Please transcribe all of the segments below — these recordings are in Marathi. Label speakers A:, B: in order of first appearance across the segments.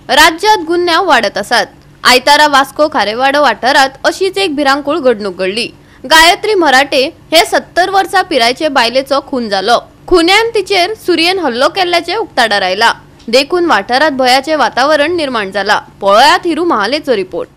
A: राज्यात गुन्ह्या वाढत असतात। आयतारा वास्को खारेवाडा वाठारात अशीच एक भिरांकूळ घडणूक घडली। गायत्री मराठे हे 70 वर्सां पिरायेचे बायलेचो खून जालो। खुन्यान तिचेर सुरयेन हल्लो केल्ल्याचे उक्ताडार आयला। देखून वाठारात भयाचे वातावरण निर्माण जाला। पळयात हिरू महालेचो रिपोर्ट।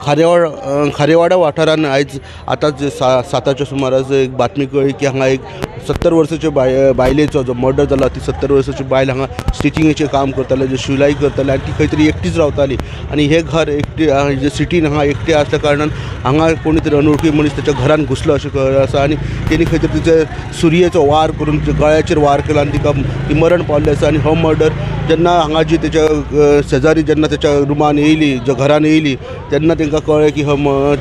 B: खारेवाडा वाठारान आयज आताच 7च्या सुमारास एक बातमी कळ्ळी की हांगा एक 70 वर्सांचे बायलेचो जो मर्डर जाला। ती 70 वर्सांची बायल हांगा स्टिचिंगेचें काम करताले, जे शिलाई करताले आनी ती खंय तरी एकटीच रावताली आनी हे घर एकटी सिटीन हांगा एकटे आसल्या कारणान हांगा कोणी तरी अनवळखी मनीस त्याच्या घरान घुसलो अशें कळ्ळें आसा आनी तेणी खंय तरी तिचे सुरयेचो वार करून गळ्याचेर वार केलो आनी तिका ती मरण पावल्ली आसा। आनी हो मर्डर जेन्ना हांगा जी तेच्या शेजारी जेन्ना तेच्या रुमान येयली, ज्या घरान येयली तेन्ना तांकां कळ्ळें की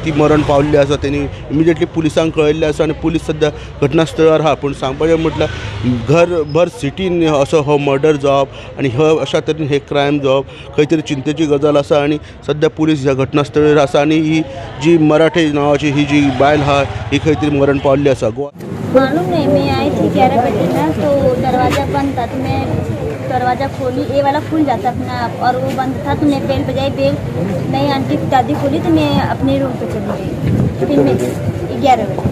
B: ती मरण पावल्ली आसा। तेणी इमिजिएटली पुलिसांक कळयल्लें आसा आनी पुलीस सद्या घटनास्थळार आहा। पूण सांगपाचें म्हटल्यार घरभर सिटीन असो हो मर्डर जावप आनी अशा तरेन हे क्रायम जावप खंय तरी चिंतेची गजाल आसा आनी सद्या पुलीस ह्या घटनास्थळार आसा आनी ही जी मराठे नांवाची ही जी बायल आहा ही खंय तरी मरण पावल्ली आसा।
C: मालूम नहीं, मैं आई थी 11 बजे ना, तो दरवाज़ा बंद था तो मैं दरवाज़ा खोली, ये वाला खुल जाता अपना आप और वो बंद था तो मैं बेल बजाई, बेल नहीं आंटी दादी खोली तो मैं अपने रूम पे चली गई। फिर मैं 11 बजे,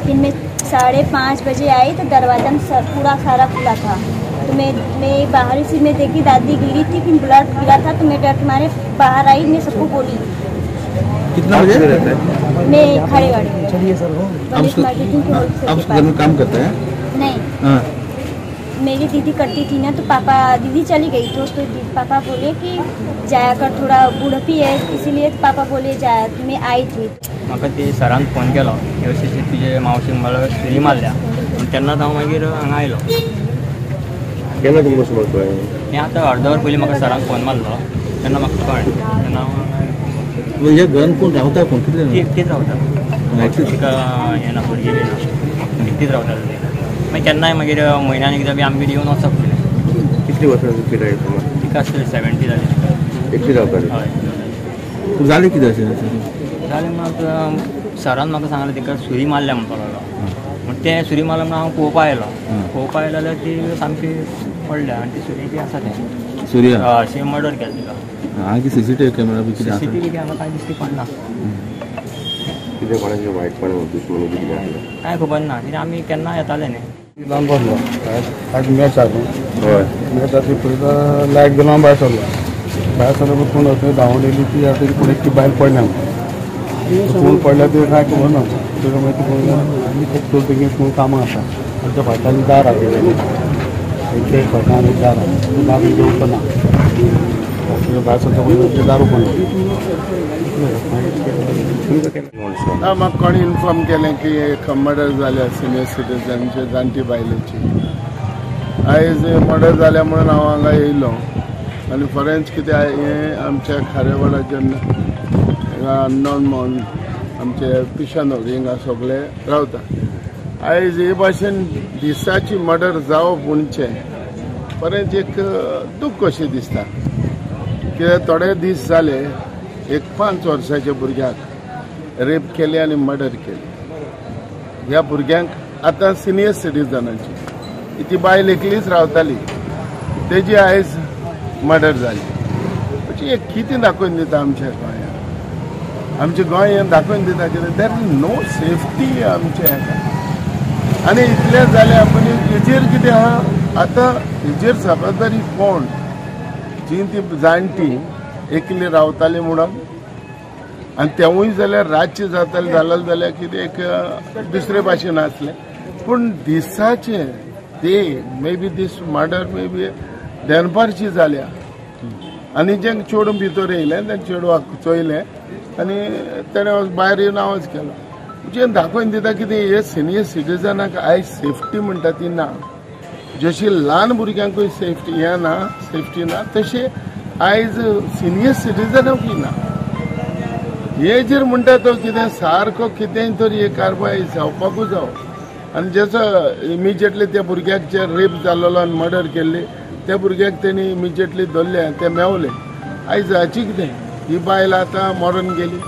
C: फिर मैं 5:30 बजे आई तो दरवाज़ा पूरा सारा खुला था। तो मैं बाहर से मैं देखी दादी गिरी थी, फिर ब्लड गिरा था तो मैं डर के मारे बाहर आई, मैं सबको बोली।
D: कितना बजे रहता है?
C: मैं खारेवाड़ी में
D: काम करता है?
C: नहीं, मेरी दीदी करती थी ना, तो पापा दीदी चली गई तो पापा बोले कि जाया कर, थोड़ा बुढ़पी है इसीलिए पापा बोले जाया। मैं आई थी।
E: म्हाका ती सरान फोन केलो की अशी तुजे मावशीक मला सुरी मारल्या। तेन्ना हांव मागीर हांगा आयलो।
B: केन्ना तुमकां सुमार कळ्ळें?
E: हें आतां अर्द वर पयलीं म्हाका सरान फोन मारलो तेन्ना म्हाका कळ्ळें। तेन्ना
D: म्हणजे घरान कोण रावता, कोण कितले
E: एकटीच रावता, तिका हें ना भुरगीं बी ना, एकटीच रावता ती। मागीर केन्नाय मागीर म्हयन्यान एकदां बी आमगेर येवन वचप पडलें।
B: कितली वर्सां पिराय तुमकां?
E: तिका आसतली 70 जाली।
B: एकटी रावताली?
E: हय।
D: जालें कितें अशें?
E: जालें म्हाका सरान म्हाका सांगलें तिका सुरी मारल्या म्हणपाक लागलो। म्हण तें सुरी मारल्या म्हणून हांव पळोवपा आयलो। पळोवपा आयलो जाल्यार ती सामकी पडल्या आनी ती सुरी बी आसा तें
D: सुर्या
E: अशें मर्डर केलें तिका।
D: हांगा सीसीटीव्ही कॅमेरा बी कितें आसा?
E: सीसीटीव्ही हांगा कांय दिश्टी पडना।
B: कितें कोणाचें वायटपण दुश्मनी बी कितें आसलें?
E: कांय खबर ना, कित्याक आमी केन्ना येताले न्ही।
F: लावन बसलो आज मॅच आसलो।
B: हय,
F: मॅच आसली पळयता लायट गेलो भायर सरलो। भायर सरलो कोण वचून धांवून येयली ती आतां कोण एकटी बायल पडल्या कोण पडल्या ते कांय खबर ना। तेका मागीर कोण खूब बेगीन कोण कामां आसा आमच्या फाटल्यान दार आसलेलें एक फाटल्यान एक दार दार घेवचो ना भायर सरता पळय दार ओपन ना। म्हाका कोणी इन्फॉर्म केलें की एक मर्डर जाल्या सिनियर सिटीजनचे जाणटी बायलेची। आयज मर्डर जाल्या म्हणून हांव हांगा येयलो आनी फरेंच कितें हें आमच्या खारेवाडा जेन्ना अननोन म्हणून आमचे पिशानोर हिंगा सगळे रावता। आयज हे भाशेन दिसाची मर्डर जावप म्हणचें फरेंच एक दूख कशें दिसता। कित्याक थोडे दीस जाले एक 5 वर्साच्या भुरग्याक रेप केले आनी मर्डर केले। ह्या भुरग्यांक आतां सिनियर सिटीजनाची ती बायल एकलीच रावताली, तेजी आयज मर्डर जाली। म्हणजे हे कितें दाखोवन दिता आमच्या गोंयांत? आमचें गोंय हें दाखोवन दिता कितें देर इज नो सेफ्टी आमच्या हाका। आनी इतलें जालें आपूण हेजेर कितें आहा आतां हेजेर जबाबदारी कोण? जी ती जाणटी एकली रावताली म्हणून आनी तेवूय जाल्यार राज्य जातालें जाल्यार कितें एक दुसरे भाशेन आसलें। पूण दिसाचें ते may be this murder may be दनपारची जाल्या आनी जें चेडूं भितर येयलें तें चेडवाक चोयलें आनी तेणें भायर येवन आवाज केलो। म्हणजे दाखोवन दिता कितें हे सिनियर सिटीजनाक आयज सेफ्टी म्हणटा ती ना। जशी ल्हान भुरग्यांकूय सेफ्टी हें ना, सेफ्टी ना, तशें आयज सिनियर सिटीजनाकूय ना। हेजेर म्हणटा तो कितें सारको कितेंय तरी एक कारवाय जावपाकूच जावो। आनी जसो इमिजिएटली त्या भुरग्याक जे रेप जाल्लो आनी मर्डर केल्ली त्या भुरग्याक तेणी इमिजिएटली धरले ते मेवले। आयज हाची कितें ही बायल आतां मरून गेली।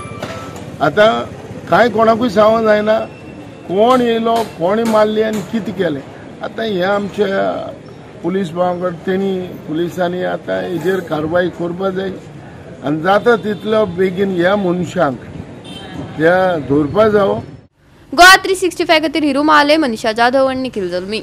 F: आतां कांय कोणाकूय सांगूंक जायना कोण येयलो, कोणी मारली आनी कितें केलें। आतां हें आमच्या पुलीस भावांकडे त्यांनी पुलिसांनी आता हेजेर कारवाई करपा जाय आनी जाता तितलो बेगीन ह्या मनशांक ह्या धरपा जावो.
A: गोवा 365 खातीर हिरू महाले, मनीषा जाधव आनी निखिल जल्मी.